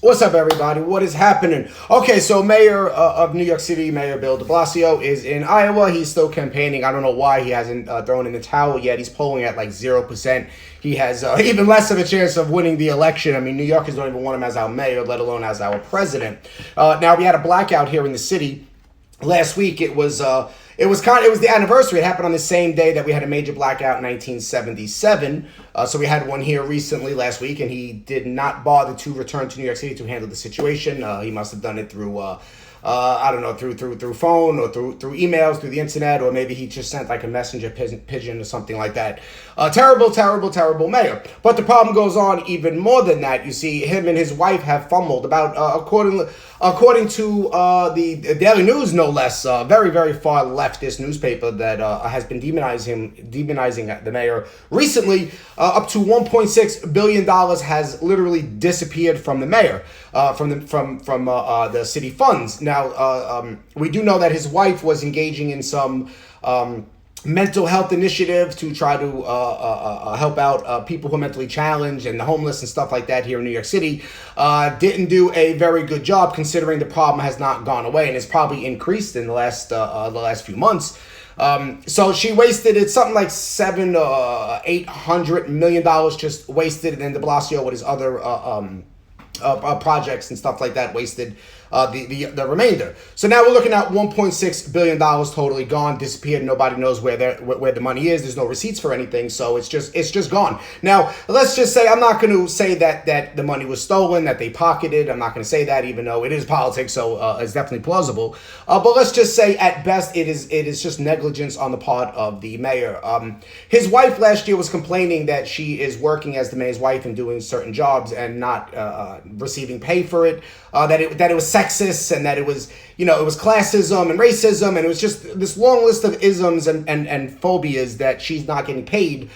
What's up, everybody? What is happening? Okay, so Mayor of New York City, Mayor Bill de Blasio, is in Iowa. He's still campaigning. I don't know why he hasn't thrown in the towel yet. He's polling at like 0%. He has even less of a chance of winning the election. I mean, New Yorkers don't even want him as our mayor, let alone as our president. Now, we had a blackout here in the city last week. It was the anniversary. It happened on the same day that we had a major blackout in 1977. So we had one here recently last week, and he did not bother to return to New York City to handle the situation. He must have done it through I don't know, through phone or through emails, through the internet, or maybe he just sent like a messenger pigeon or something like that. Terrible mayor. But the problem goes on even more than that. You see, him and his wife have fumbled about, according to the Daily News, no less, very far leftist newspaper that has been demonizing the mayor recently. Up to $1.6 billion has literally disappeared from the mayor, from the city funds. Now, we do know that his wife was engaging in some mental health initiative to try to help out people who are mentally challenged and the homeless and stuff like that here in New York City. Didn't do a very good job, considering the problem has not gone away and it's probably increased in the last few months. So she wasted it, something like $800 million just wasted, and then de Blasio with his other projects and stuff like that wasted the remainder. So now we're looking at $1.6 billion totally gone, disappeared. Nobody knows where the money is. There's no receipts for anything, so it's just gone. Now let's just say, I'm not going to say that the money was stolen, that they pocketed. I'm not going to say that, even though it is politics, so it's definitely plausible. But let's just say at best it is just negligence on the part of the mayor. His wife last year was complaining that she is working as the mayor's wife and doing certain jobs and not receiving pay for it. That it was sexist, and that it was classism and racism, and it was just this long list of isms and phobias that she's not getting paid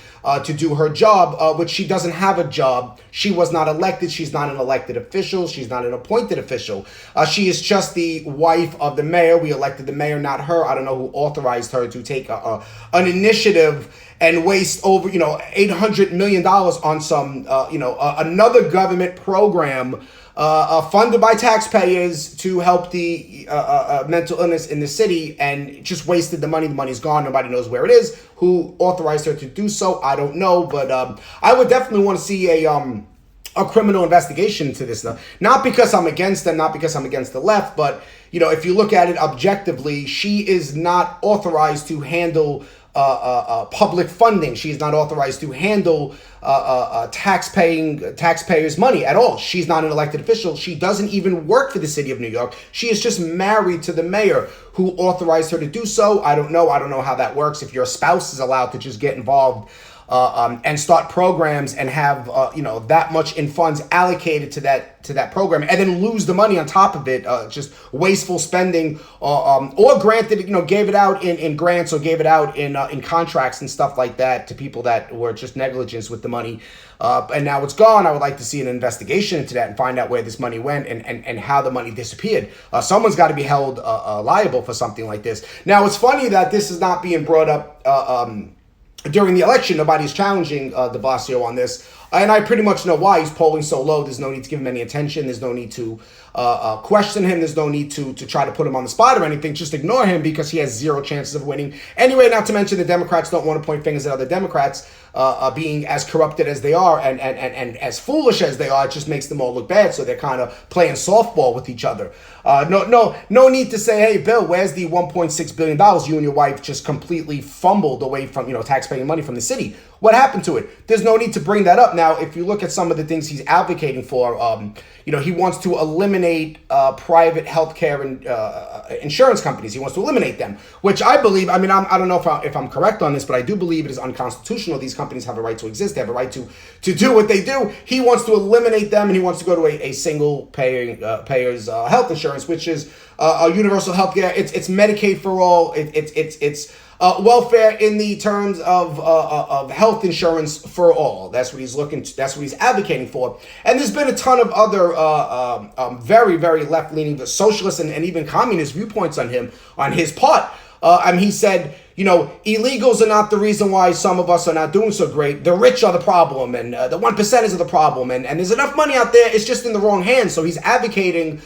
to do her job, which she doesn't have a job. She was not elected. She's not an elected official. She's not an appointed official. She is just the wife of the mayor. We elected the mayor, not her. I don't know who authorized her to take an initiative and waste over $800 million on some another government program funded by taxpayers to help the mental illness in the city, and just wasted the money. The money's gone. Nobody knows where it is. Who authorized her to do so? I don't know, but I would definitely want to see a criminal investigation into this stuff. Not because I'm against them, not because I'm against the left, but if you look at it objectively, she is not authorized to handle public funding. She is not authorized to handle taxpayers' money at all. She's not an elected official. She doesn't even work for the city of New York. She is just married to the mayor, who authorized her to do so. I don't know how that works. If your spouse is allowed to just get involved and start programs and have that much in funds allocated to that program, and then lose the money on top of it, just wasteful spending, or granted, gave it out in grants, or gave it out in contracts and stuff like that to people that were just negligence with the money, and now it's gone. I would like to see an investigation into that and find out where this money went and how the money disappeared. Someone's got to be held liable for something like this. Now, it's funny that this is not being brought up during the election. Nobody's challenging de Blasio on this. And I pretty much know why. He's polling so low. There's no need to give him any attention. There's no need to question him. There's no need to try to put him on the spot or anything. Just ignore him, because he has zero chances of winning. Anyway, not to mention the Democrats don't want to point fingers at other Democrats being as corrupted as they are and as foolish as they are. It just makes them all look bad. So they're kind of playing softball with each other. No need to say, hey, Bill, where's the $1.6 billion you and your wife just completely fumbled away from, taxpaying money from the city? What happened to it? There's no need to bring that up. Now, if you look at some of the things he's advocating for, he wants to eliminate private healthcare and insurance companies. He wants to eliminate them, which I believe, I don't know if I'm correct on this, but I do believe it is unconstitutional. These companies have a right to exist. They have a right to do what they do. He wants to eliminate them, and he wants to go to a single payer's health insurance, which is a universal health care. It's Medicaid for all. It's welfare in the terms of health insurance for all. That's what he's that's what he's advocating for. And there's been a ton of other very left-leaning socialist and even communist viewpoints on his part. He said, illegals are not the reason why some of us are not doing so great. The rich are the problem, and the 1%ers are the problem, and there's enough money out there, it's just in the wrong hands. So he's advocating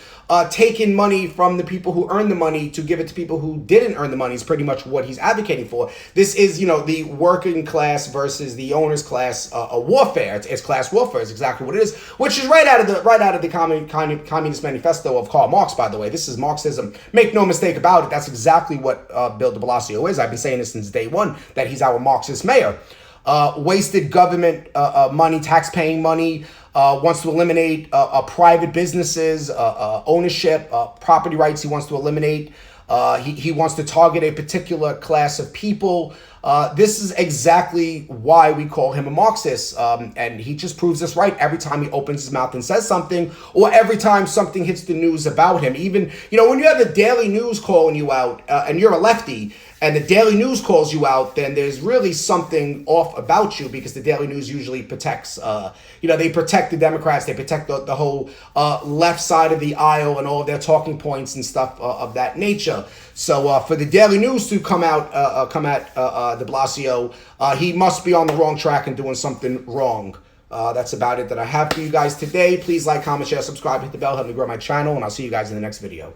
taking money from the people who earn the money to give it to people who didn't earn the money is pretty much what he's advocating for. This is, the working class versus the owners class warfare. It's class warfare. It's exactly what it is, which is right out of the Communist Manifesto of Karl Marx. By the way, this is Marxism. Make no mistake about it. That's exactly what Bill de Blasio is. I've been saying this since day one, that he's our Marxist mayor. Wasted government money, tax-paying money. Wants to eliminate private businesses, ownership, property rights. He wants to eliminate. He wants to target a particular class of people. This is exactly why we call him a Marxist. And he just proves this right every time he opens his mouth and says something, or every time something hits the news about him. Even, when you have the Daily News calling you out and you're a lefty, and the Daily News calls you out, then there's really something off about you, because the Daily News usually protects, they protect the Democrats, they protect the whole left side of the aisle and all of their talking points and stuff of that nature. So for the Daily News to come at de Blasio, he must be on the wrong track and doing something wrong. That's about it that I have for you guys today. Please like, comment, share, subscribe, hit the bell, help me grow my channel, and I'll see you guys in the next video.